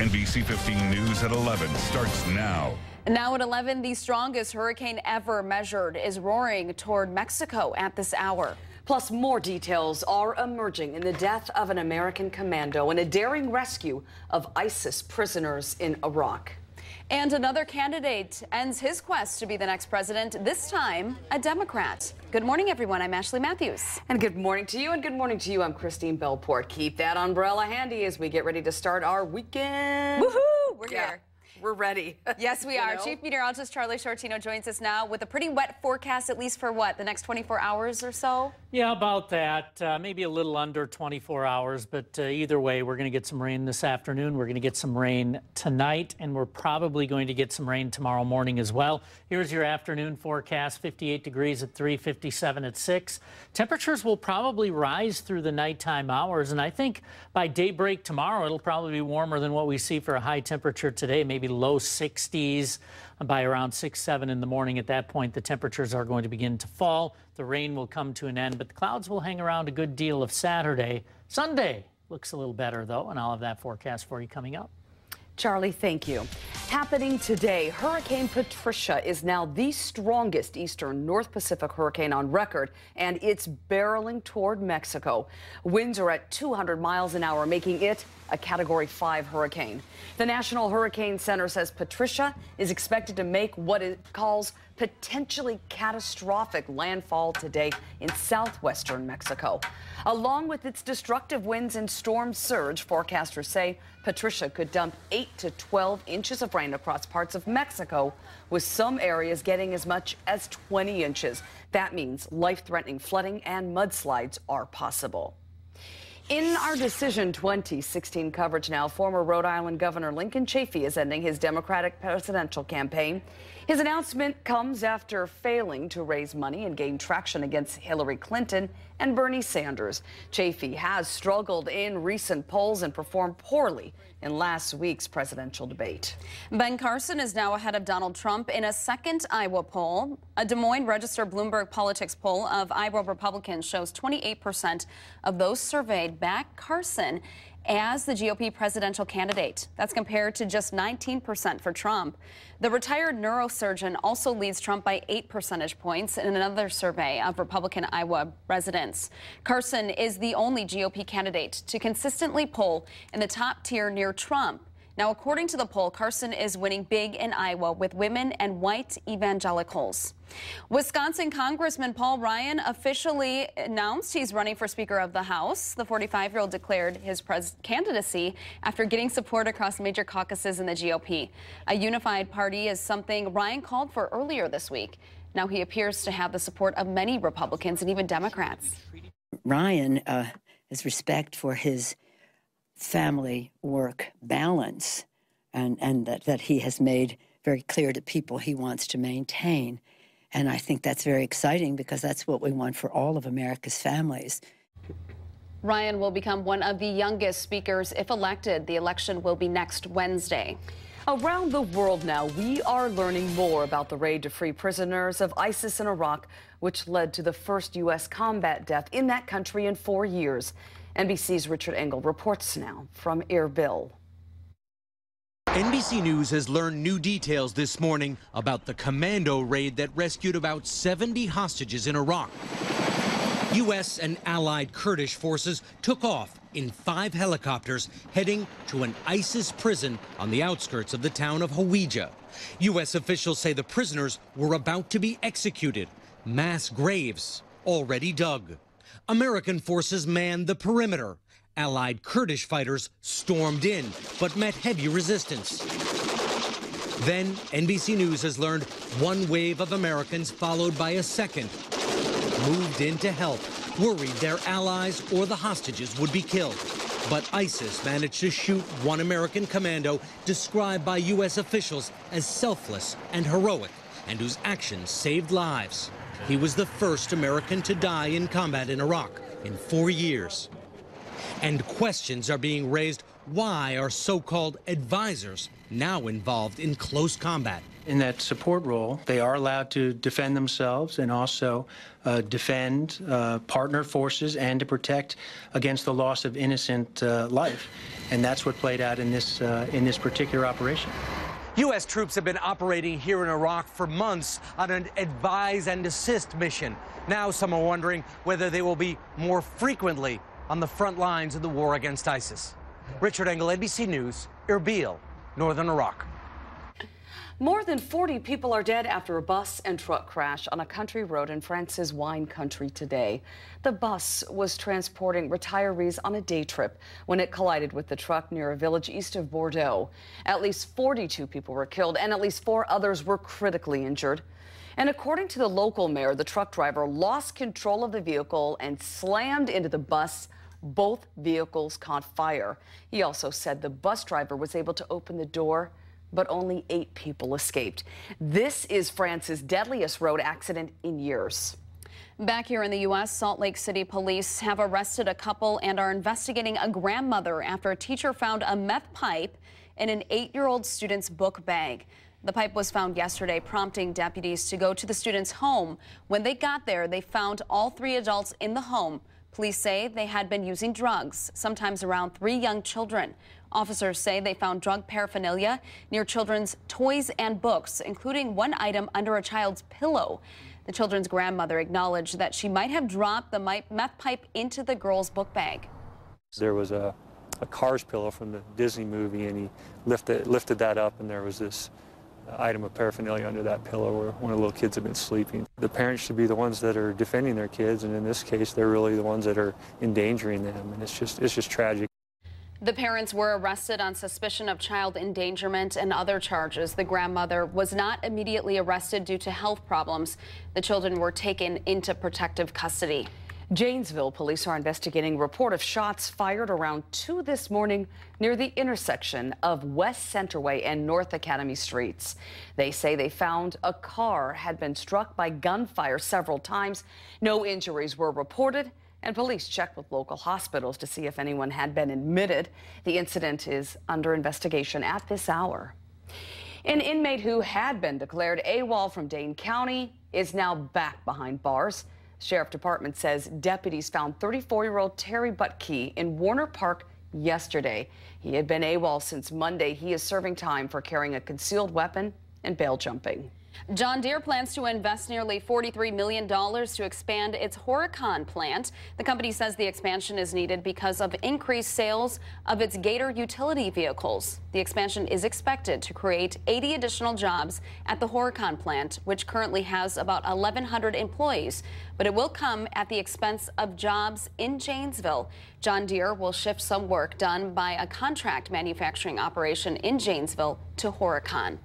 NBC 15 News at 11 starts now. Now at 11, the strongest hurricane ever measured is roaring toward Mexico at this hour. Plus, more details are emerging in the death of an American commando and a daring rescue of ISIS prisoners in Iraq. And another candidate ends his quest to be the next president, this time a Democrat. Good morning, everyone. I'm Ashley Matthews. And good morning to you, and good morning to you. I'm Christine Belport. Keep that umbrella handy as we get ready to start our weekend. Woohoo! We're here. We're ready. Yes, we are. Chief Meteorologist Charlie Shortino joins us now with a pretty wet forecast, at least for what, the next 24 hours or so? Yeah, about that. Maybe a little under 24 hours, but either way, we're going to get some rain this afternoon. We're going to get some rain tonight, and we're probably going to get some rain tomorrow morning as well. Here's your afternoon forecast: 58 degrees at 3, 57 at 6. Temperatures will probably rise through the nighttime hours, and I think by daybreak tomorrow, it'll probably be warmer than what we see for a high temperature today, maybe low 60s. By around 6, 7 in the morning. At that point, the temperatures are going to begin to fall. The rain will come to an end, but the clouds will hang around a good deal of Saturday. Sunday looks a little better, though, and I'll have that forecast for you coming up. Charlie, thank you. Happening today, Hurricane Patricia is now the strongest eastern North Pacific hurricane on record, and it's barreling toward Mexico. Winds are at 200 miles an hour, making it a Category 5 hurricane. The National Hurricane Center says Patricia is expected to make what it calls potentially catastrophic landfall today in southwestern Mexico. Along with its destructive winds and storm surge, forecasters say Patricia could dump 8 to 12 inches of rain across parts of Mexico, with some areas getting as much as 20 inches. That means life-threatening flooding and mudslides are possible. In our Decision 2016 coverage now, former Rhode Island Governor Lincoln Chafee is ending his Democratic presidential campaign. His announcement comes after failing to raise money and gain traction against Hillary Clinton and Bernie Sanders. Chafee has struggled in recent polls and performed poorly in last week's presidential debate. Ben Carson is now ahead of Donald Trump in a second Iowa poll. A Des Moines Register Bloomberg Politics poll of Iowa Republicans shows 28% of those surveyed back Carson as the GOP presidential candidate. That's compared to just 19% for Trump. The retired neurosurgeon also leads Trump by 8 percentage points in another survey of Republican Iowa residents. Carson is the only GOP candidate to consistently poll in the top tier near Trump. Now, according to the poll, Carson is winning big in Iowa with women and white evangelicals. Wisconsin Congressman Paul Ryan officially announced he's running for Speaker of the House. The 45-year-old declared his candidacy after getting support across major caucuses in the GOP. A unified party is something Ryan called for earlier this week. Now he appears to have the support of many Republicans and even Democrats. Ryan has respect for his family work balance and that he has made very clear to people he wants to maintain. And I think that's very exciting because that's what we want for all of America's families. Ryan will become one of the youngest speakers if elected. The election will be next Wednesday. Around the world now, we are learning more about the raid to free prisoners of ISIS in Iraq, which led to the first U.S. combat death in that country in 4 years. NBC's Richard Engel reports now from Erbil. NBC News has learned new details this morning about the commando raid that rescued about 70 hostages in Iraq. U.S. and allied Kurdish forces took off in 5 helicopters heading to an ISIS prison on the outskirts of the town of Hawija. U.S. officials say the prisoners were about to be executed, mass graves already dug. American forces manned the perimeter. Allied Kurdish fighters stormed in, but met heavy resistance. Then, NBC News has learned one wave of Americans, followed by a second, moved in to help, worried their allies or the hostages would be killed. But ISIS managed to shoot one American commando, described by U.S. officials as selfless and heroic, and whose actions saved lives. He was the first American to die in combat in Iraq in 4 years. And questions are being raised Why are so-called advisors now involved in close combat? In that support role, they are allowed to defend themselves and also defend partner forces and to protect against the loss of innocent life. And that's what played out in this particular operation. U.S. troops have been operating here in Iraq for months on an advise and assist mission. Now some are wondering whether they will be more frequently on the front lines of the war against ISIS. Richard Engel, NBC News, Erbil, northern Iraq. More than 40 people are dead after a bus and truck crash on a country road in France's wine country today. The bus was transporting retirees on a day trip when it collided with the truck near a village east of Bordeaux. At least 42 people were killed and at least 4 others were critically injured. And according to the local mayor, the truck driver lost control of the vehicle and slammed into the bus. Both vehicles caught fire. He also said the bus driver was able to open the door, but only 8 people escaped. This is France's deadliest road accident in years. Back here in the U.S., Salt Lake City police have arrested a couple and are investigating a grandmother after a teacher found a meth pipe in an 8-year-old student's book bag. The pipe was found yesterday, prompting deputies to go to the student's home. When they got there, they found all 3 adults in the home. Police say they had been using drugs, sometimes around 3 young children. Officers say they found drug paraphernalia near children's toys and books, including one item under a child's pillow. The children's grandmother acknowledged that she might have dropped the meth pipe into the girl's book bag. There was a Cars pillow from the Disney movie, and he lifted that up, and there was this item of paraphernalia under that pillow where one of the little kids had been sleeping. The parents should be the ones that are defending their kids, and in this case, they're really the ones that are endangering them, and it's just tragic. The parents were arrested on suspicion of child endangerment and other charges. The grandmother was not immediately arrested due to health problems. The children were taken into protective custody. Janesville police are investigating a report of shots fired around 2 this morning near the intersection of West Centerway and North Academy Streets. They say they found a car had been struck by gunfire several times. No injuries were reported, and police checked with local hospitals to see if anyone had been admitted. The incident is under investigation at this hour. An inmate who had been declared AWOL from Dane County is now back behind bars. Sheriff Department says deputies found 34-year-old Terry Butkey in Warner Park yesterday. He had been AWOL since Monday. He is serving time for carrying a concealed weapon and bail jumping. John Deere plans to invest nearly $43 million to expand its Horicon plant. The company says the expansion is needed because of increased sales of its Gator utility vehicles. The expansion is expected to create 80 additional jobs at the Horicon plant, which currently has about 1,100 employees. But it will come at the expense of jobs in Janesville. John Deere will shift some work done by a contract manufacturing operation in Janesville to Horicon.